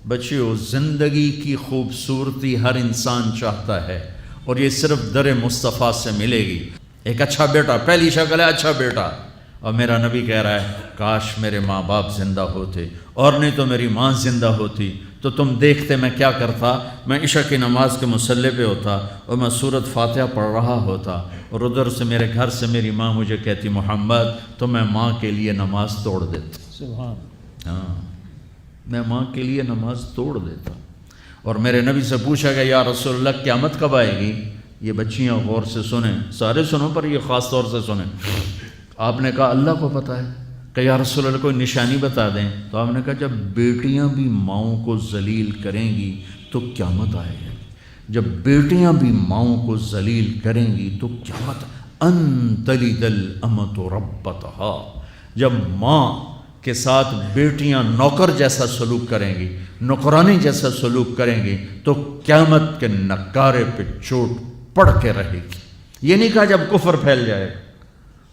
بچیوں زندگی کی خوبصورتی ہر انسان چاہتا ہے، اور یہ صرف در مصطفیٰ سے ملے گی۔ ایک اچھا بیٹا، پہلی شکل ہے اچھا بیٹا، اور میرا نبی کہہ رہا ہے کاش میرے ماں باپ زندہ ہوتے، اور نہیں تو میری ماں زندہ ہوتی تو تم دیکھتے میں کیا کرتا۔ میں عشاء کی نماز کے مصلی پہ ہوتا اور میں سورۃ فاتحہ پڑھ رہا ہوتا، اور ادھر سے میرے گھر سے میری ماں مجھے کہتی محمد، تو میں ماں کے لیے نماز توڑ دیتا۔ سبحان۔ ہاں، میں ماں کے لیے نماز توڑ دیتا۔ اور میرے نبی سے پوچھا گیا یا رسول اللہ قیامت کب آئے گی؟ یہ بچیاں غور سے سنیں، سارے سنو پر یہ خاص طور سے سنیں۔ آپ نے کہا اللہ کو پتہ ہے، کہ یا رسول اللہ کوئی نشانی بتا دیں۔ تو آپ نے کہا جب بیٹیاں بھی ماؤں کو ذلیل کریں گی تو قیامت آئے گی۔ جب بیٹیاں بھی ماؤں کو ذلیل کریں گی تو قیامت، ان تلد الامۃ ربتہا، جب ماں کے ساتھ بیٹیاں نوکر جیسا سلوک کریں گی، نوکرانی جیسا سلوک کریں گی تو قیامت کے نکارے پہ چوٹ پڑ کے رہے گی۔ یہ نہیں کہا جب کفر پھیل جائے گا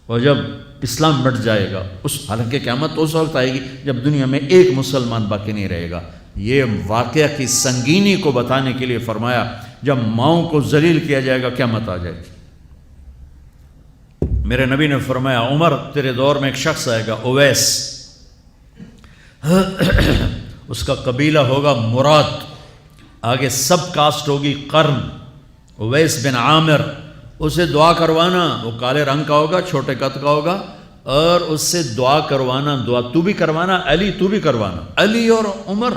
اور جب اسلام مٹ جائے گا، حالانکہ قیامت اس وقت آئے گی جب دنیا میں ایک مسلمان باقی نہیں رہے گا۔ یہ واقعہ کی سنگینی کو بتانے کے لیے فرمایا جب ماؤں کو ذلیل کیا جائے گا قیامت آ جائے گی۔ میرے نبی نے فرمایا عمر تیرے دور میں ایک شخص آئے گا اویس، اس کا قبیلہ ہوگا مراد، آگے سب کاسٹ ہوگی قرن، اویس بن عامر، اسے دعا کروانا، وہ کالے رنگ کا ہوگا، چھوٹے قد کا ہوگا، اور اس سے دعا کروانا، دعا تو بھی کروانا، علی تو بھی کروانا، علی اور عمر،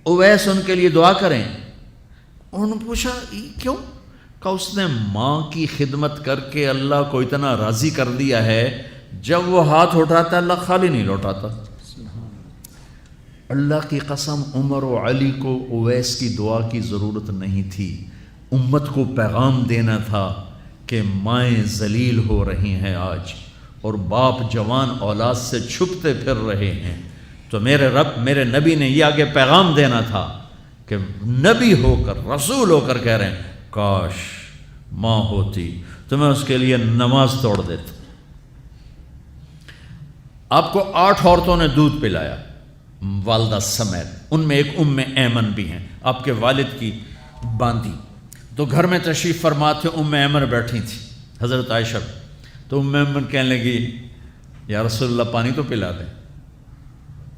اویس ان کے لیے دعا کریں۔ انہوں نے پوچھا کیوں؟ کہ اس نے ماں کی خدمت کر کے اللہ کو اتنا راضی کر دیا ہے، جب وہ ہاتھ اٹھاتا اللہ خالی نہیں لوٹاتا۔ اللہ کی قسم عمر و علی کو اویس کی دعا کی ضرورت نہیں تھی، امت کو پیغام دینا تھا کہ مائیں ذلیل ہو رہی ہیں آج، اور باپ جوان اولاد سے چھپتے پھر رہے ہیں، تو میرے رب میرے نبی نے یہ آگے پیغام دینا تھا کہ نبی ہو کر رسول ہو کر کہہ رہے ہیں کاش ماں ہوتی تو میں اس کے لیے نماز توڑ دیتا۔ آپ کو 8 عورتوں نے دودھ پلایا والدہ سمیت، ان میں ایک ایمن بھی ہیں، آپ کے والد کی باندی۔ تو گھر میں تشریف فرما تھے، ایمن بیٹھی تھی حضرت عائشہ، تو ایمن کہنے لگی یا رسول اللہ پانی تو پلا دیں۔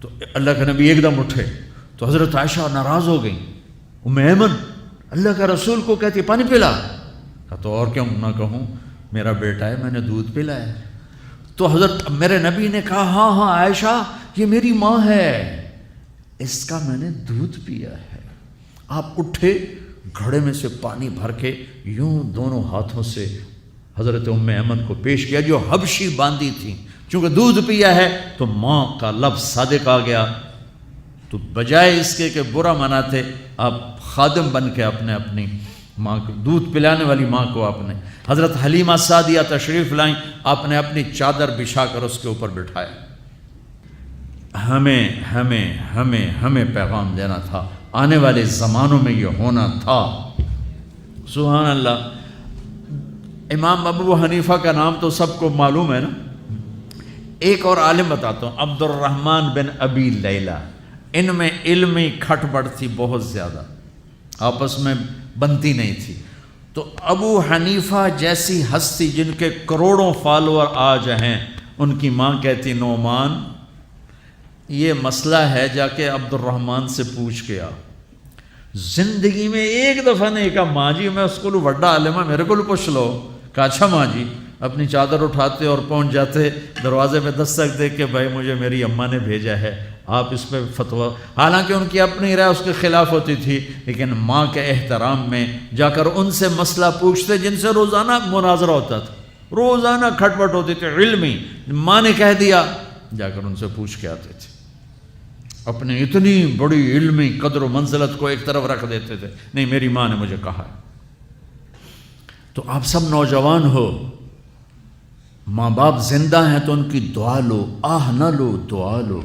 تو اللہ کے نبی ایک دم اٹھے، تو حضرت عائشہ ناراض ہو گئی، ایمن اللہ کا رسول کو کہتی پانی پلا، تو اور کیوں نہ کہوں، میرا بیٹا ہے، میں نے دودھ پلایا ہے۔ تو حضرت میرے نبی نے کہا ہاں عائشہ یہ میری ماں ہے، اس کا میں نے دودھ پیا ہے۔ آپ اٹھے، گھڑے میں سے پانی بھر کے یوں دونوں ہاتھوں سے حضرت ایمن کو پیش کیا جو حبشی باندی تھی، چونکہ دودھ پیا ہے تو ماں کا لفظ صادق آ گیا، تو بجائے اس کے کہ برا مناتے آپ خادم بن کے اپنی ماں کو دودھ پلانے والی ماں کو آپ نے، حضرت حلیمہ سعدیہ تشریف لائیں، آپ نے اپنی چادر بچھا کر اس کے اوپر بٹھایا۔ ہمیں پیغام دینا تھا، آنے والے زمانوں میں یہ ہونا تھا۔ سبحان اللہ۔ امام ابو حنیفہ کا نام تو سب کو معلوم ہے نا، ایک اور عالم بتاتا ہوں، عبد الرحمن بن ابی لیلہ، ان میں علمی کھٹ بڑھ تھی بہت زیادہ، آپس میں بنتی نہیں تھی۔ تو ابو حنیفہ جیسی ہستی جن کے کروڑوں فالوور آج ہیں، ان کی ماں کہتی نعمان یہ مسئلہ ہے، جا کے عبد الرحمن سے پوچھ کے آ۔ زندگی میں ایک دفعہ نہیں کہا ماں جی میں اس کو وڈا عالم ہے میرے کو پوچھ لو، کہا اچھا ماں جی، اپنی چادر اٹھاتے اور پہنچ جاتے، دروازے پہ دستک دے کے بھائی مجھے میری اماں نے بھیجا ہے، آپ اس پہ فتویٰ، حالانکہ ان کی اپنی رائے اس کے خلاف ہوتی تھی، لیکن ماں کے احترام میں جا کر ان سے مسئلہ پوچھتے جن سے روزانہ مناظرہ ہوتا تھا، روزانہ کھٹ پٹ ہوتی تھی علمی، ماں نے کہہ دیا جا کر ان سے پوچھ کے آتے تھے، اپنی اتنی بڑی علمی قدر و منزلت کو ایک طرف رکھ دیتے تھے، نہیں میری ماں نے مجھے کہا ہے۔ تو آپ سب نوجوان ہو، ماں باپ زندہ ہیں تو ان کی دعا لو، آہ نہ لو، دعا لو۔